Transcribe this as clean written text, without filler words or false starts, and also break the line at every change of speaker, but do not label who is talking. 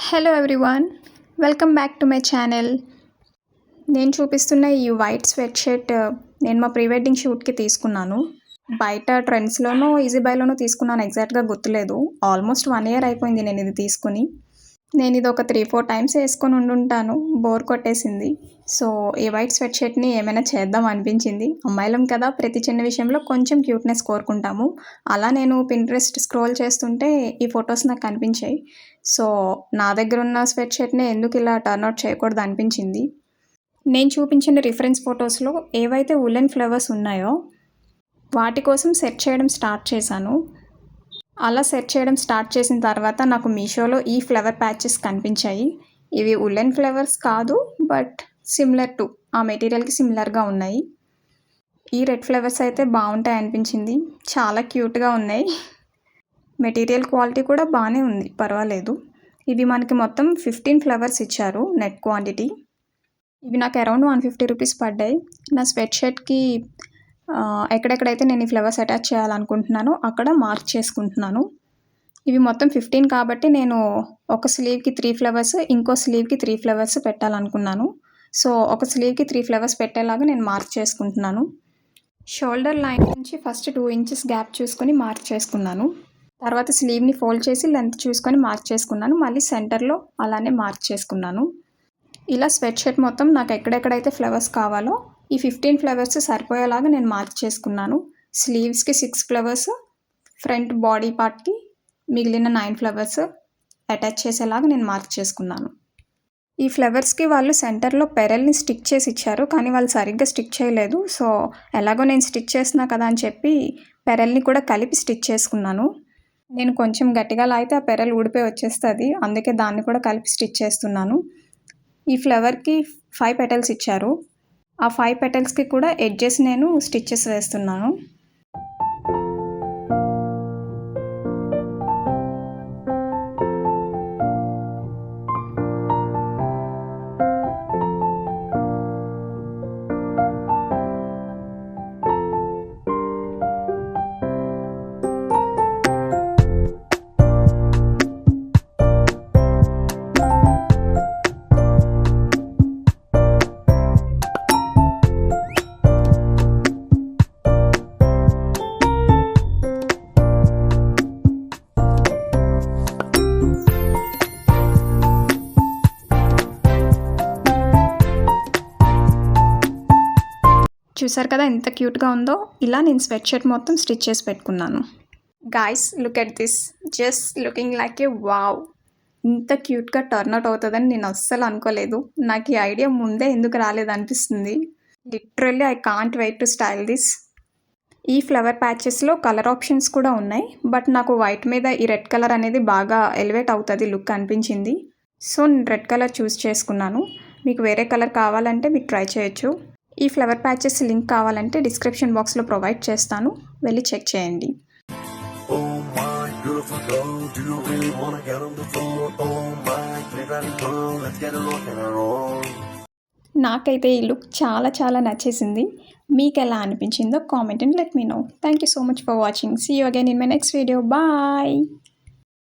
Hello everyone, welcome back to my channel. నేను చూపిస్తున్న ఈ వైట్ స్వెట్ షర్ట్ నేను మా ప్రీ వెడ్డింగ్ షూట్కి తీసుకున్నాను. బయట ట్రెండ్స్లోనూ ఈజీబైలోనూ తీసుకున్నాను, ఎగ్జాక్ట్గా గుర్తులేదు. ఆల్మోస్ట్ 1 year అయిపోయింది నేను ఇది తీసుకుని. నేను ఇది ఒక 3-4 times వేసుకొని ఉండుంటాను, బోర్ కొట్టేసింది. సో ఈ వైట్ స్వెట్ షర్ట్ని ఏమైనా చేద్దాం అనిపించింది. అమ్మాయిలం కదా, ప్రతి చిన్న విషయంలో కొంచెం క్యూట్నెస్ కోరుకుంటాము. అలా నేను పింట్రెస్ట్ స్క్రోల్ చేస్తుంటే ఈ ఫొటోస్ నాకు కనిపించాయి. సో నా దగ్గర ఉన్న స్వెట్ షర్ట్ని ఎందుకు ఇలా టర్న్అవుట్ చేయకూడదు అనిపించింది. నేను చూపించిన రిఫరెన్స్ ఫొటోస్లో ఏవైతే ఉలెన్ ఫ్లవర్స్ ఉన్నాయో వాటి కోసం సెర్చ్ చేయడం స్టార్ట్ చేశాను. అలా సెర్చ్ చేయడం స్టార్ట్ చేసిన తర్వాత నాకు మీషోలో ఈ ఫ్లవర్ ప్యాచెస్ కనిపించాయి. ఇవి ఉలెన్ ఫ్లవర్స్ కాదు, బట్ సిమిలర్ టు ఆ మెటీరియల్కి సిమిలర్గా ఉన్నాయి. ఈ రెడ్ ఫ్లవర్స్ అయితే బాగుంటాయి అనిపించింది, చాలా క్యూట్గా ఉన్నాయి. మెటీరియల్ క్వాలిటీ కూడా బాగానే ఉంది, పర్వాలేదు. ఇవి మనకి మొత్తం 15 ఫ్లవర్స్ ఇచ్చారు నెట్ క్వాంటిటీ. ఇవి నాకు అరౌండ్ 150 రూపీస్ పడ్డాయి. నా స్వెట్ షర్ట్కి ఎక్కడెక్కడైతే నేను ఈ ఫ్లవర్స్ అటాచ్ చేయాలనుకుంటున్నానో అక్కడ మార్క్ చేసుకుంటున్నాను. ఇవి మొత్తం 15 కాబట్టి నేను ఒక స్లీవ్కి 3 ఫ్లవర్స్, ఇంకో స్లీవ్కి 3 ఫ్లవర్స్ పెట్టాలనుకున్నాను. సో ఒక స్లీవ్కి 3 ఫ్లవర్స్ పెట్టేలాగా నేను మార్క్ చేసుకుంటున్నాను. షోల్డర్ లైన్ నుంచి ఫస్ట్ 2 inches గ్యాప్ చూసుకొని మార్క్ చేసుకున్నాను. తర్వాత స్లీవ్ని ఫోల్డ్ చేసి లెంత్ చూసుకొని మార్క్ చేసుకున్నాను. మళ్ళీ సెంటర్లో అలానే మార్క్ చేసుకున్నాను. ఇలా స్వెట్ షర్ట్ మొత్తం నాకు ఎక్కడెక్కడైతే ఫ్లవర్స్ కావాలో ఈ 15 ఫ్లవర్స్ సరిపోయేలాగా నేను మార్క్ చేసుకున్నాను. స్లీవ్స్కి 6 ఫ్లవర్స్, ఫ్రంట్ బాడీ పార్ట్కి మిగిలిన 9 ఫ్లవర్స్ అటాచ్ చేసేలాగా నేను మార్క్ చేసుకున్నాను. ఈ ఫ్లవర్స్కి వాళ్ళు సెంటర్లో పెరల్ని స్టిక్ చేసి ఇచ్చారు, కానీ వాళ్ళు సరిగ్గా స్టిక్ చేయలేదు. సో ఎలాగో నేను స్టిచ్ చేస్తున్నా కదా అని చెప్పి పెరల్ని కూడా కలిపి స్టిచ్ చేసుకున్నాను. నేను కొంచెం గట్టిగా లాగితే ఆ పెరల్ ఊడిపోయి వచ్చేస్తుంది, అందుకే దాన్ని కూడా కలిపి స్టిచ్ చేస్తున్నాను. ఈ ఫ్లవర్కి 5 petals ఇచ్చారు. ఆ 5 petals కూడా ఎడ్జెస్ నేను స్టిచ్చెస్ వేస్తున్నాను. చూసారు కదా ఎంత క్యూట్గా ఉందో. ఇలా నేను స్వెట్ షర్ట్ మొత్తం స్టిచ్ చేసి పెట్టుకున్నాను. Guys, look at this, just looking like A wow. ఇంత క్యూట్గా టర్న్అవుట్ అవుతుందని నేను అస్సలు అనుకోలేదు. నాకు ఈ ఐడియా ముందే ఎందుకు రాలేదు అనిపిస్తుంది. Literally I can't wait to style this. ఈ ఫ్లవర్ ప్యాచెస్లో కలర్ ఆప్షన్స్ కూడా ఉన్నాయి, బట్ నాకు వైట్ మీద ఈ రెడ్ కలర్ అనేది బాగా ఎలివేట్ అవుతుంది లుక్ అనిపించింది. సో నేను రెడ్ కలర్ చూస్ చేసుకున్నాను. మీకు వేరే కలర్ కావాలంటే మీకు ట్రై చేయొచ్చు. ఈ ఫ్లవర్ ప్యాచెస్ లింక్ కావాలంటే డిస్క్రిప్షన్ బాక్స్లో ప్రొవైడ్ చేస్తాను, వెళ్ళి చెక్ చేయండి. నాకైతే ఈ లుక్ చాలా చాలా నచ్చేసింది. మీకు ఎలా అనిపించిందో comment and let me know. Thank you so much for watching. See you again in my next video. Bye.